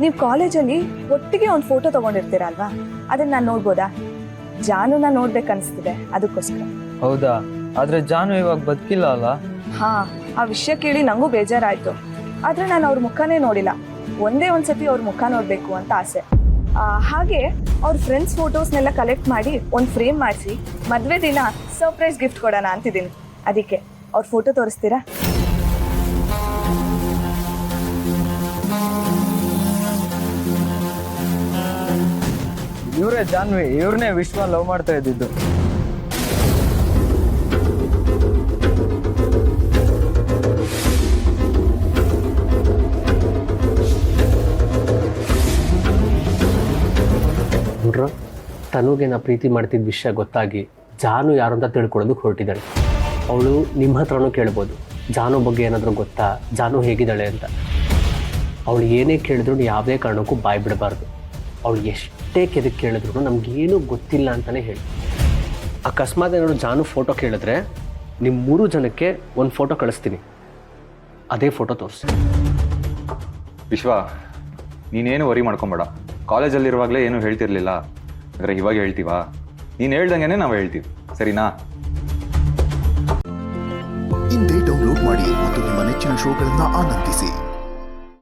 ನೀವು ಕಾಲೇಜಲ್ಲಿ ಒಟ್ಟಿಗೆ ಒಂದು ಫೋಟೋ ತಗೊಂಡಿರ್ತೀರಲ್ವಾ, ಅದನ್ನ ನಾನು ನೋಡ್ಬೋದಾ? ಜಾನುನ ನೋಡ್ಬೇಕನ್ಸ್ತಿದೆ, ಅದಕ್ಕೋಸ್ಕರ. ಹೌದಾ? ಆದ್ರೆ ಜಾನು ಇವಾಗ ಬದುಕಿಲ್ಲ ಅಲ್ಲ? ಹಾ, ಆ ವಿಷಯ ಕೇಳಿ ನಂಗೂ ಬೇಜಾರಾಯ್ತು. ಆದ್ರೆ ನಾನು ಅವ್ರ ಮುಖನೇ ನೋಡಿಲ್ಲ. ಒಂದೇ ಒಂದ್ಸತಿ ಅವ್ರ ಮುಖ ನೋಡ್ಬೇಕು ಅಂತ ಆಸೆ. ಹಾಗೆ ಅವ್ರ ಫ್ರೆಂಡ್ಸ್ ಫೋಟೋಸ್ನೆಲ್ಲ ಕಲೆಕ್ಟ್ ಮಾಡಿ ಒಂದು ಫ್ರೇಮ್ ಮಾಡಿಸಿ ಮದುವೆ ದಿನ ಸರ್ಪ್ರೈಸ್ ಗಿಫ್ಟ್ ಕೊಡೋಣ ಅಂತಿದ್ದೀನಿ. ಅದಕ್ಕೆ ಅವ್ರ ಫೋಟೋ ತೋರಿಸ್ತೀರಾ? ಇವರೇ ಜಾನ್ವಿ, ಇವ್ರನ್ನೇ ವಿಶ್ವ ಲವ್ ಮಾಡ್ತಾ ಇದ್ದಿದ್ದು. ನೋಡ್ರ, ತನುಗೆ ನಾ ಪ್ರೀತಿ ಮಾಡ್ತಿದ್ದ ವಿಷಯ ಗೊತ್ತಾಗಿ ಜಾನು ಯಾರು ಅಂತ ತಿಳ್ಕೊಳ್ಳೋದಕ್ಕೆ ಹೊರಟಿದ್ದಾಳೆ. ಅವಳು ನಿಮ್ಮ ಹತ್ರನೂ ಕೇಳ್ಬೋದು, ಜಾನು ಬಗ್ಗೆ ಏನಾದರೂ ಗೊತ್ತಾ, ಜಾನು ಹೇಗಿದ್ದಾಳೆ ಅಂತ. ಅವಳು ಏನೇ ಕೇಳಿದ್ರು ಯಾವುದೇ ಕಾರಣಕ್ಕೂ ಬಾಯಿ ಬಿಡಬಾರ್ದು. ಅವಳು ಎಷ್ಟೇ ಕೆದಕ್ಕೆ ಕೇಳಿದ್ರು ನಮಗೇನು ಗೊತ್ತಿಲ್ಲ ಅಂತಲೇ ಹೇಳಿ. ಅಕಸ್ಮಾತ್ ಏನಾದ್ರು ಜಾನು ಫೋಟೋ ಕೇಳಿದ್ರೆ ನಿಮ್ಮ 3 ಜನಕ್ಕೆ ಒಂದು ಫೋಟೋ ಕಳಿಸ್ತೀನಿ, ಅದೇ ಫೋಟೋ ತೋರಿಸಿ. ವಿಶ್ವ, ನೀನೇನು ವರಿ ಮಾಡ್ಕೊಬೇಡ. ಕಾಲೇಜಲ್ಲಿರುವಾಗಲೇ ಏನೂ ಹೇಳ್ತಿರ್ಲಿಲ್ಲ, ಅಂದರೆ ಇವಾಗ ಹೇಳ್ತೀವಾ? ನೀನು ಹೇಳ್ದಂಗೆ ನಾವು ಹೇಳ್ತೀವಿ, ಸರಿನಾ? ಇಂದೇ ಡೌನ್ಲೋಡ್ ಮಾಡಿ ಮತ್ತು ನಿಮ್ಮ ನೆಚ್ಚಿನ ಶೋಗಳನ್ನು ಆನಂದಿಸಿ.